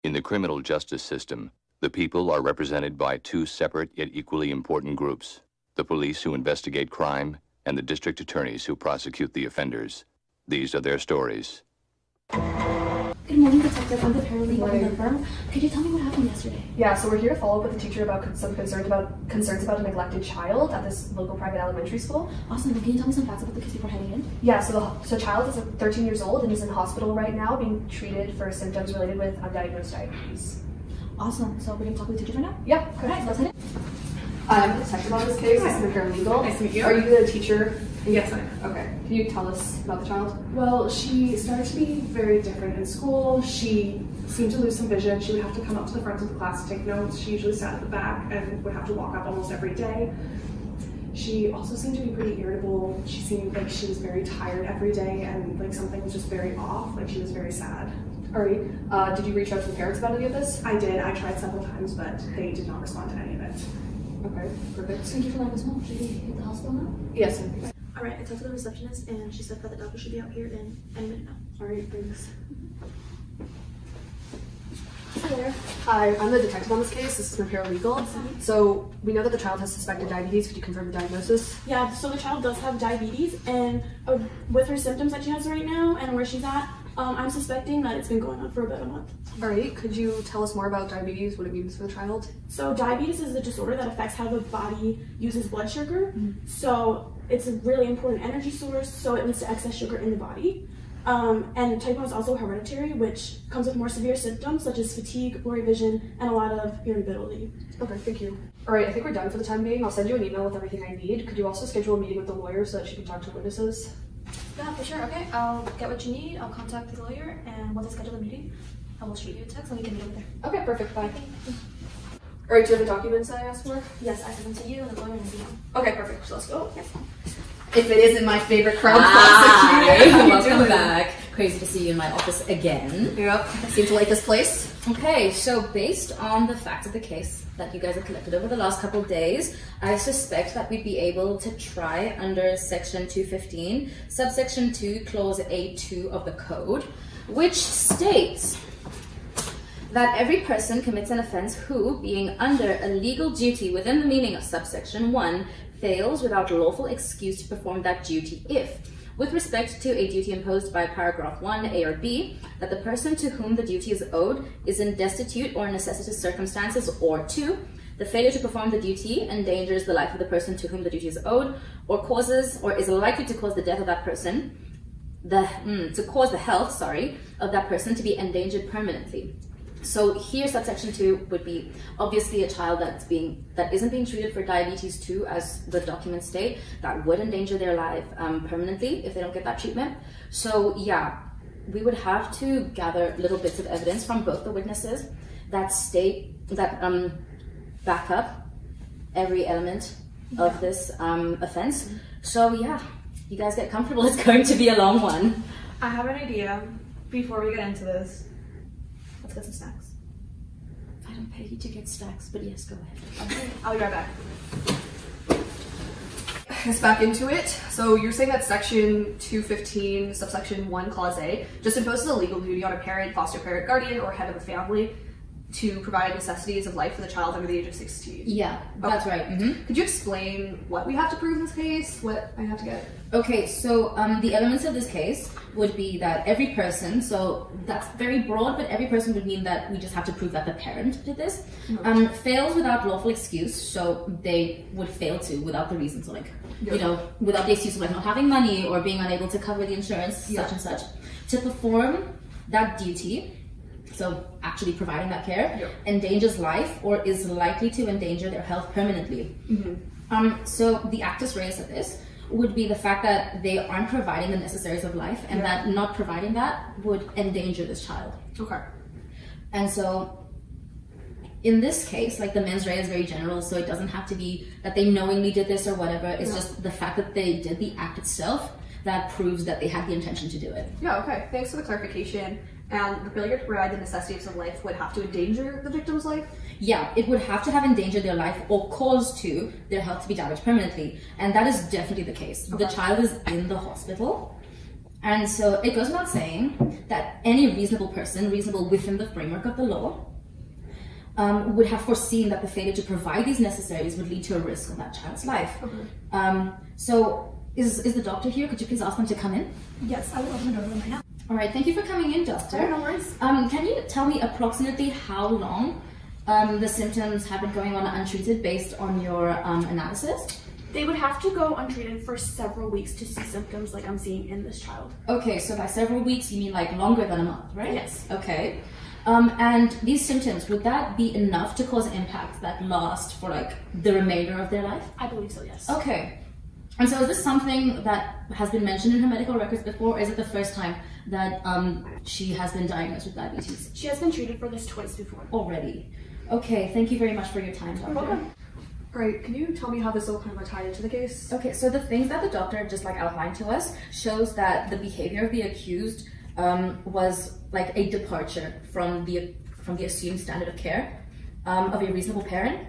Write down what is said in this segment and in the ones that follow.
In the criminal justice system, the people are represented by two separate yet equally important groups: the police who investigate crime and the district attorneys who prosecute the offenders. These are their stories. Good morning, Detective. I'm the paralegal in the firm. Could you tell me what happened yesterday? Yeah, so we're here to follow up with the teacher about some concerns about a neglected child at this local private elementary school. Awesome. Can you tell me some facts about the case before heading in? Yeah, so the child is 13 years old and is in hospital right now being treated for symptoms related with undiagnosed diabetes. Awesome. So we're going to talk with the teacher right now? Yeah, correct. Let's head in. I'm the detective on this case. This is the paralegal. Nice to meet you. Are you the teacher? Yes, I am. Okay. Can you tell us about the child? Well, she started to be very different in school. She seemed to lose some vision. She would have to come up to the front of the class to take notes. She usually sat at the back and would have to walk up almost every day. She also seemed to be pretty irritable. She seemed like she was very tired every day and like something was just very off, like she was very sad. All right. Did you reach out to the parents about any of this? I did. I tried several times, but they did not respond to any of it. Okay, perfect. Thank you for letting us know. Should we hit the hospital now? Yes. Alright, I talked to the receptionist and she said that the doctor should be out here in any minute now. Alright, thanks. Hi there. Hi, I'm the detective on this case. This is my paralegal. So we know that the child has suspected diabetes. Could you confirm the diagnosis? Yeah, so the child does have diabetes, and with her symptoms that she has right now and where she's at, I'm suspecting that it's been going on for about a month. Alright, could you tell us more about diabetes, what it means for the child? So diabetes is a disorder that affects how the body uses blood sugar. So it's a really important energy source, so it leads to excess sugar in the body. And type 1 is also hereditary, which comes with more severe symptoms such as fatigue, blurry vision, and a lot of irritability. Okay, thank you. Alright, I think we're done for the time being. I'll send you an email with everything I need. Could you also schedule a meeting with the lawyer so that she can talk to witnesses? Yeah, for sure. Okay, I'll get what you need. I'll contact the lawyer, and once I schedule the meeting, I will shoot you a text and we can meet over there. Okay, perfect. Bye. Alright, do you have the documents that I asked for? Yes, I sent them to you and the lawyer and everything. Okay, perfect. So let's go. Yes. If it isn't my favorite crowd Hi, welcome back. Crazy to see you in my office again. Yep, I seem to like this place. Okay, so based on the facts of the case that you guys have collected over the last couple of days, I suspect that we'd be able to try under section 215, subsection 2, clause A2 of the code, which states that every person commits an offense who, being under a legal duty within the meaning of subsection 1, fails without lawful excuse to perform that duty if, with respect to a duty imposed by paragraph 1, A or B, that the person to whom the duty is owed is in destitute or necessitous circumstances, or 2, the failure to perform the duty endangers the life of the person to whom the duty is owed, or causes, or is likely to cause the death of that person, to cause the health, of that person to be endangered permanently. So here subsection 2 would be obviously a child that isn't being treated for diabetes 2, as the documents state, that would endanger their life permanently if they don't get that treatment. So yeah, we would have to gather little bits of evidence from both the witnesses that back up every element of this offense. So yeah, you guys get comfortable. It's going to be a long one. I have an idea before we get into this. Let's get some snacks. I don't pay you to get snacks, but yes, go ahead. Okay, I'll be right back. Let's back into it. So you're saying that section 215, subsection 1, clause A, just imposes a legal duty on a parent, foster parent, guardian, or head of a family to provide necessities of life for the child under the age of 16. Yeah, that's right. Could you explain what we have to prove in this case? What I have to get? Okay, so the elements of this case would be that every person, so that's very broad, but every person would mean that we just have to prove that the parent did this, fails without lawful excuse, so they would fail to without the reason, so like, you know, without the excuse of like not having money or being unable to cover the insurance, such and such, to perform that duty. So actually providing that care endangers life or is likely to endanger their health permanently. So the actus reus of this would be the fact that they aren't providing the necessaries of life, and that not providing that would endanger this child. Okay. And so in this case, like the mens rea is very general, so it doesn't have to be that they knowingly did this or whatever. It's just the fact that they did the act itself that proves that they had the intention to do it. Yeah, okay. Thanks for the clarification. And the failure to provide the necessities of life would have to endanger the victim's life? Yeah, it would have to have endangered their life or caused their health to be damaged permanently. And that is definitely the case. The child is in the hospital And so it goes without saying that any reasonable person, reasonable within the framework of the law, would have foreseen that the failure to provide these necessaries would lead to a risk of that child's life. So is the doctor here? Could you please ask them to come in? Yes, I will open the door right now. All right, thank you for coming in, doctor. No worries. Can you tell me approximately how long the symptoms have been going on untreated based on your analysis? They would have to go untreated for several weeks to see symptoms like I'm seeing in this child. Okay, so by several weeks, you mean like longer than a month, right? Yes. Okay. And these symptoms, would that be enough to cause impact that last for like the remainder of their life? I believe so, yes. Okay. And so is this something that has been mentioned in her medical records before, or is it the first time that she has been diagnosed with diabetes? She has been treated for this twice before. Already. Okay, thank you very much for your time, doctor. You're welcome. Great. Can you tell me how this all kind of tied into the case? Okay, so the things that the doctor just like outlined to us shows that the behavior of the accused was like a departure from the assumed standard of care of a reasonable parent.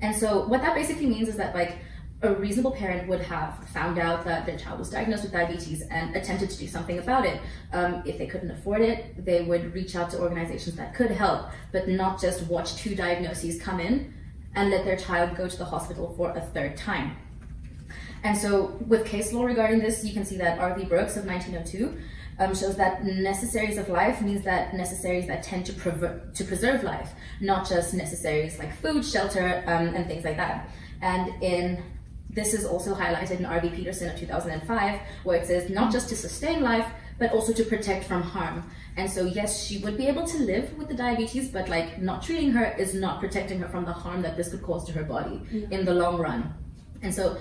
And so what that basically means is that like a reasonable parent would have found out that their child was diagnosed with diabetes and attempted to do something about it. If they couldn't afford it, they would reach out to organizations that could help, but not just watch 2 diagnoses come in and let their child go to the hospital for a 3rd time. And so with case law regarding this, you can see that R.V. Brooks of 1902 shows that necessaries of life means that necessaries that tend to preserve life, not just necessaries like food, shelter, and things like that. And this is also highlighted in R.V. Peterson of 2005, where it says not just to sustain life, but also to protect from harm. And so yes, she would be able to live with the diabetes, but like not treating her is not protecting her from the harm that this could cause to her body in the long run. And so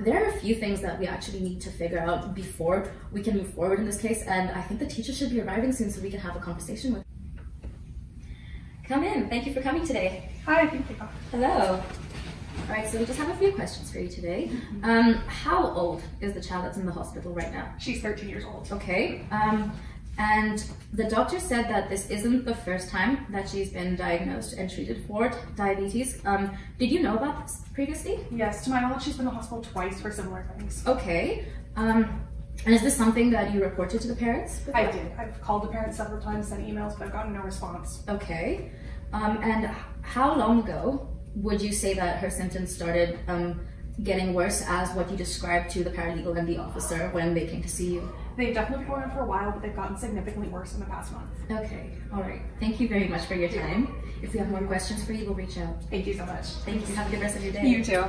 there are a few things that we actually need to figure out before we can move forward in this case, and I think the teacher should be arriving soon so we can have a conversation with her. Come in. Thank you for coming today. Hi, thank you. Hello. All right, so we just have a few questions for you today. How old is the child that's in the hospital right now? She's 13 years old. Okay. And the doctor said that this isn't the first time that she's been diagnosed and treated for diabetes. Did you know about this previously? Yes, to my knowledge, she's been in the hospital twice for similar things. Okay. And is this something that you reported to the parents before? I did. I've called the parents several times, sent emails, but I've gotten no response. Okay. And how long ago would you say that her symptoms started getting worse as what you described to the paralegal and the officer when they came to see you? They've definitely been going on for a while, but they've gotten significantly worse in the past month. Okay, all right. Thank you very much for your time. If we have more questions for you, we'll reach out. Thank you so much. Thank you. Have a good rest of your day. You too.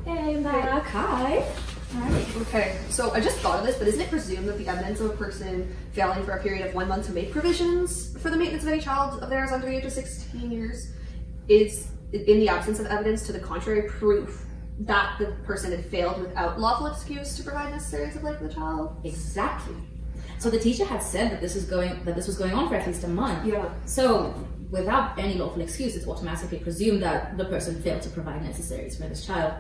Hey, I'm back. Hi. Hi. Okay, so I just thought of this, but isn't it presumed that the evidence of a person failing for a period of 1 month to make provisions for the maintenance of any child of theirs under the age of 16 years is, in the absence of evidence to the contrary, proof that the person had failed without lawful excuse to provide necessaries of life for the child? Exactly. So the teacher had said that this was going on for at least a month. Yeah. So without any lawful excuse, it's automatically presumed that the person failed to provide necessaries for this child.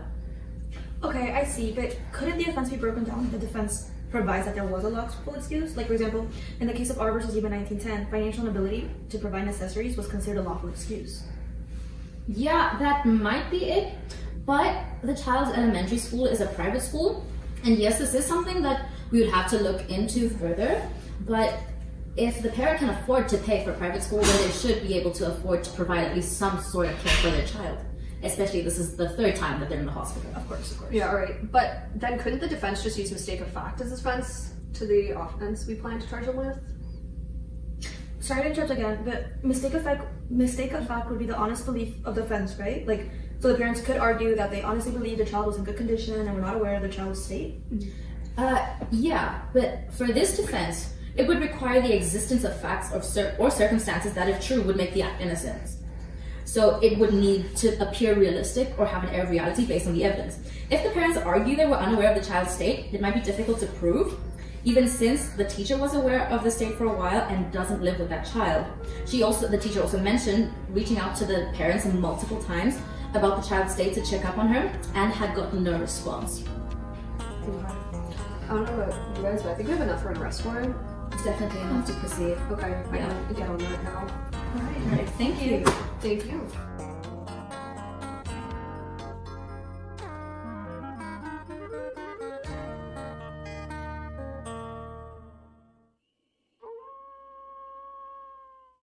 Okay, I see, but couldn't the offense be broken down if the defense provides that there was a lawful excuse? Like, for example, in the case of R versus Huaman 1910, financial inability to provide necessaries was considered a lawful excuse. Yeah, that might be it, but the child's elementary school is a private school, and yes, this is something that we would have to look into further, but if the parent can afford to pay for private school, then they should be able to afford to provide at least some sort of care for their child. Especially this is the 3rd time that they're in the hospital. Of course. Yeah, all right. But then couldn't the defense just use mistake of fact as a defense to the offense we plan to charge them with? Sorry to interrupt again, but mistake of fact would be the honest belief of the offense, right? Like, so the parents could argue that they honestly believed the child was in good condition and were not aware of the child's state. Yeah, but for this defense, it would require the existence of facts or circumstances that, if true, would make the act innocent. So it would need to appear realistic or have an air of reality based on the evidence. If the parents argue they were unaware of the child's state, it might be difficult to prove, even since the teacher was aware of the state for a while and doesn't live with that child. The teacher also mentioned reaching out to the parents multiple times about the child's state to check up on her and had gotten no response. I don't know about you guys, but I think we have enough for an arrest warrant. It's definitely enough to proceed. Okay, I can get on that now. All right, thank you. Thank you.